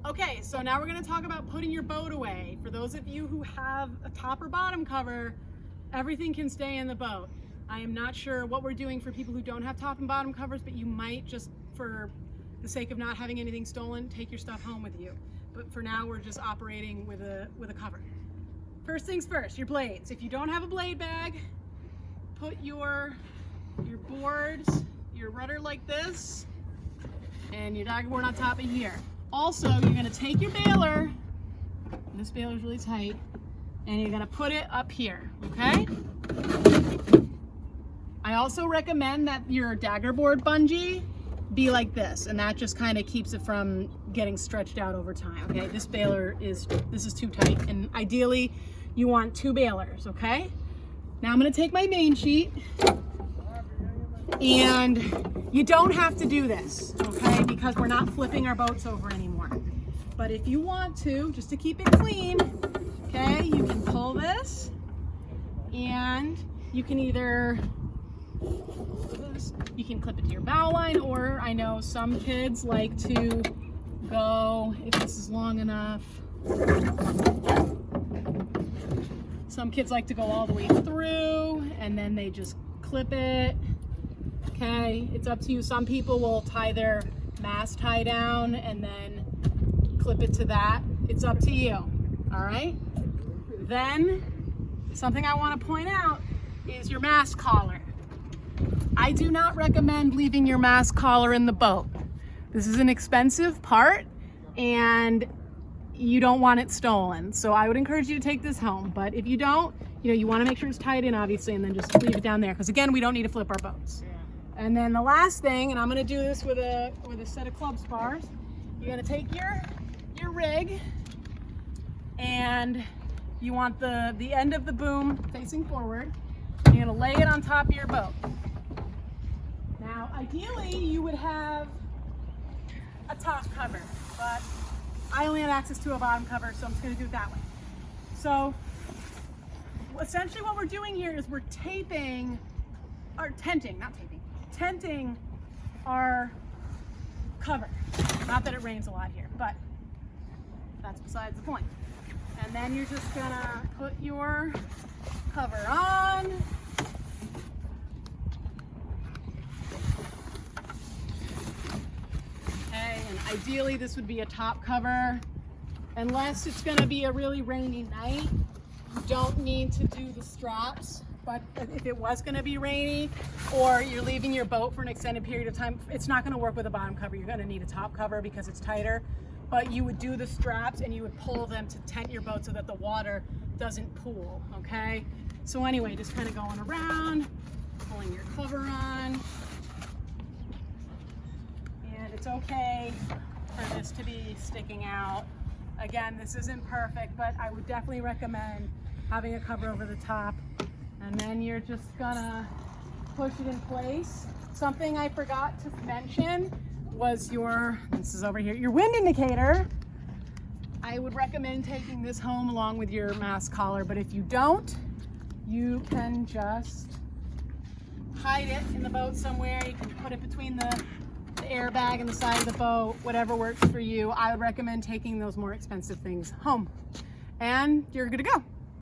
Okay, so now we're going to talk about putting your boat away. For those of you who have a top or bottom cover, everything can stay in the boat. I am not sure what we're doing for people who don't have top and bottom covers, but you might, just for the sake of not having anything stolen, take your stuff home with you. But for now, we're just operating with a cover. First things first, your blades. If you don't have a blade bag, put your boards, your rudder like this, and your dagger board on top of here. Also, you're going to take your baler, and this baler is really tight, and you're going to put it up here, okay? I also recommend that your dagger board bungee be like this, and that just kind of keeps it from getting stretched out over time, okay? This is too tight, and ideally you want 2 balers, okay? Now I'm going to take my main sheet, and you don't have to do this, okay? Because we're not flipping our boats over anymore. But if you want to, just to keep it clean, okay, you can pull this, and you can either clip it to your bow line, or I know some kids like to go, if this is long enough, some kids like to go all the way through and then they just clip it. Okay, it's up to you. Some people will tie their mast tie down and then clip it to that. It's up to you, all right? Then, something I want to point out is your mast collar. I do not recommend leaving your mast collar in the boat. This is an expensive part and you don't want it stolen. So I would encourage you to take this home. But if you don't, you want to make sure it's tied in, obviously, and then just leave it down there. Because again, we don't need to flip our boats. And then the last thing, and I'm going to do this with a set of club spars, you're going to take your rig, and you want the end of the boom facing forward. You're going to lay it on top of your boat. Now, ideally, you would have a top cover, but I only have access to a bottom cover, so I'm just going to do it that way. So, essentially what we're doing here is we're tenting our cover. Not that it rains a lot here, but that's besides the point. And then you're just going to put your cover on. And ideally this would be a top cover. Unless it's going to be a really rainy night, you don't need to do the straps. But if it was going to be rainy, or you're leaving your boat for an extended period of time, it's not going to work with a bottom cover. You're going to need a top cover because it's tighter. But you would do the straps and you would pull them to tent your boat so that the water doesn't pool, okay? So anyway, just kind of going around, pulling your cover on. It's okay for this to be sticking out. Again, this isn't perfect, but I would definitely recommend having a cover over the top. And then you're just gonna push it in place. Something I forgot to mention was this is over here, your wind indicator. I would recommend taking this home along with your mast collar, but if you don't, you can just hide it in the boat somewhere. You can put it between the airbag and the side of the boat, whatever works for you. I would recommend taking those more expensive things home, and you're good to go.